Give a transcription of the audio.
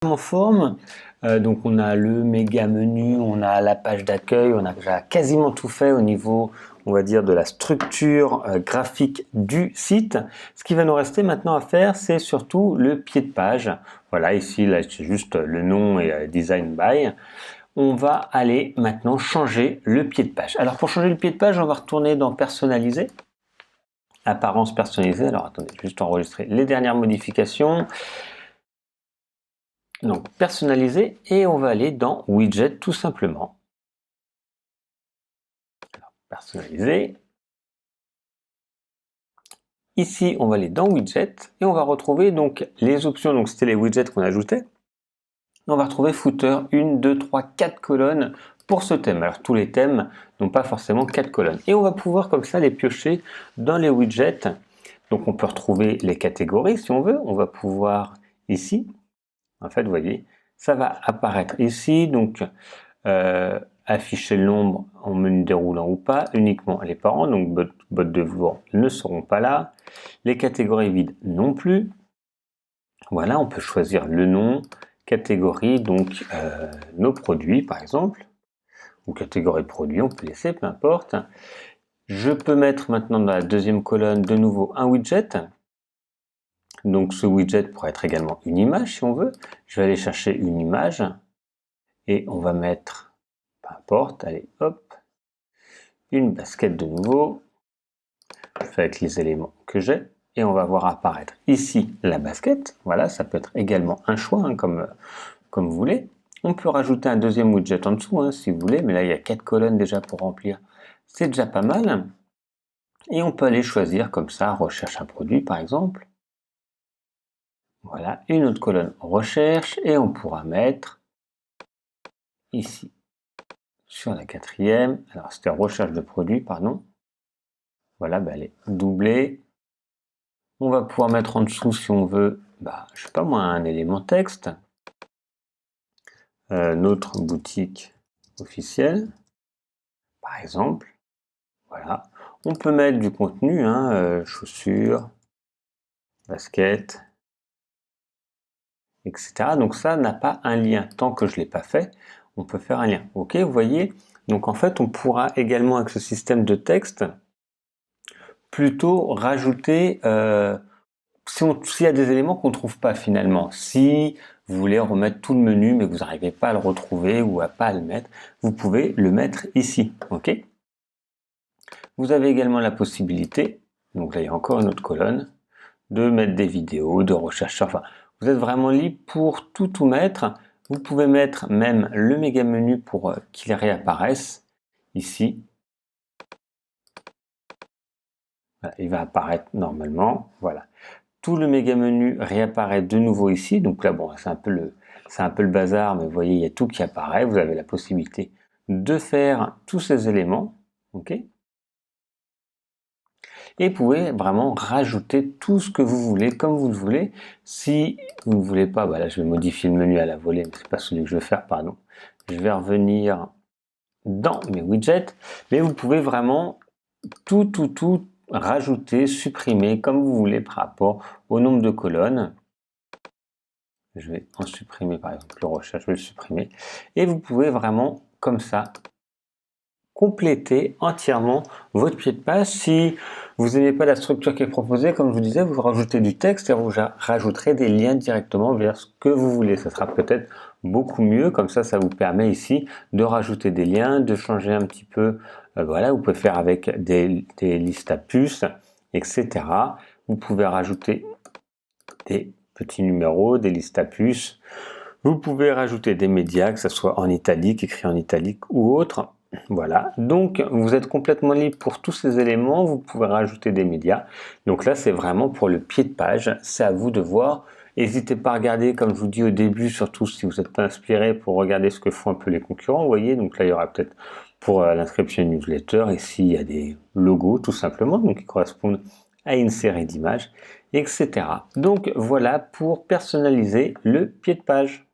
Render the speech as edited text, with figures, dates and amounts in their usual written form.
En forme, donc on a le méga menu, on a la page d'accueil, on a déjà quasiment tout fait au niveau, on va dire, de la structure graphique du site. Ce qui va nous rester maintenant à faire, c'est surtout le pied de page. Voilà, ici, là, c'est juste le nom et design by. On va aller maintenant changer le pied de page. Alors pour changer le pied de page, on va retourner dans personnaliser. Apparence personnalisée. Alors attendez, juste enregistrer les dernières modifications. Donc personnaliser et on va aller dans widget tout simplement. Alors, personnaliser. Ici on va aller dans widget et on va retrouver donc les options, donc c'était les widgets qu'on ajoutait. On va retrouver footer 1, 2, 3, 4 colonnes pour ce thème. Alors tous les thèmes n'ont pas forcément 4 colonnes. Et on va pouvoir comme ça les piocher dans les widgets. Donc on peut retrouver les catégories si on veut. On va pouvoir ici, en fait vous voyez, ça va apparaître ici. Donc afficher le nombre en menu déroulant ou pas, uniquement les parents, donc bottes de velours ne seront pas là. Les catégories vides non plus. Voilà, on peut choisir le nom, catégorie, donc nos produits par exemple, ou catégorie produits, on peut laisser, peu importe. Je peux mettre maintenant dans la deuxième colonne de nouveau un widget. Donc ce widget pourrait être également une image si on veut. Je vais aller chercher une image et on va mettre, peu importe, allez hop, une basket de nouveau. Je fais avec les éléments que j'ai et on va voir apparaître ici la basket. Voilà, ça peut être également un choix hein, comme vous voulez. On peut rajouter un deuxième widget en dessous hein, si vous voulez, mais là il y a 4 colonnes déjà pour remplir. C'est déjà pas mal. Et on peut aller choisir comme ça, recherche un produit par exemple. Voilà, une autre colonne recherche et on pourra mettre ici sur la quatrième. Alors c'était recherche de produit, pardon. Voilà, elle est doublée. On va pouvoir mettre en dessous si on veut, je sais pas moi, un élément texte. Notre boutique officielle, par exemple. Voilà. On peut mettre du contenu, hein, chaussures, baskets, etc. Donc ça n'a pas un lien. Tant que je ne l'ai pas fait, on peut faire un lien. Ok, vous voyez. Donc en fait, on pourra également avec ce système de texte plutôt rajouter s'il y a des éléments qu'on ne trouve pas finalement. Si vous voulez remettre tout le menu mais que vous n'arrivez pas à le retrouver ou à pas le mettre, vous pouvez le mettre ici. Ok. Vous avez également la possibilité, donc là il y a encore une autre colonne, de mettre des vidéos, de recherche. Enfin, vous êtes vraiment libre pour tout mettre. Vous pouvez mettre même le méga menu pour qu'il réapparaisse ici. Voilà, il va apparaître normalement. Voilà. Tout le méga menu réapparaît de nouveau ici. Donc là, bon, c'est un peu le bazar, mais vous voyez, il y a tout qui apparaît. Vous avez la possibilité de faire tous ces éléments. Ok. Et vous pouvez vraiment rajouter tout ce que vous voulez, comme vous le voulez. Si vous ne voulez pas, là je vais modifier le menu à la volée, mais c'est pas celui que je veux faire, pardon. Je vais revenir dans mes widgets, mais vous pouvez vraiment tout rajouter, supprimer comme vous voulez par rapport au nombre de colonnes. Je vais en supprimer par exemple le recherche, je vais le supprimer. Et vous pouvez vraiment comme ça compléter entièrement votre pied de page. Si vous n'aimez pas la structure qui est proposée, comme je vous disais, vous rajoutez du texte et vous rajouterez des liens directement vers ce que vous voulez. Ça sera peut-être beaucoup mieux, comme ça vous permet ici de rajouter des liens, de changer un petit peu, voilà, vous pouvez faire avec des listes à puces, etc. Vous pouvez rajouter des petits numéros, des listes à puces. Vous pouvez rajouter des médias, que ce soit en italique, écrit en italique ou autre. Voilà, donc vous êtes complètement libre pour tous ces éléments, vous pouvez rajouter des médias. Donc là, c'est vraiment pour le pied de page, c'est à vous de voir. N'hésitez pas à regarder, comme je vous dis au début, surtout si vous n'êtes pas inspiré, pour regarder ce que font un peu les concurrents. Vous voyez, donc là, il y aura peut-être pour l'inscription newsletter, ici, il y a des logos tout simplement, donc qui correspondent à une série d'images, etc. Donc voilà pour personnaliser le pied de page.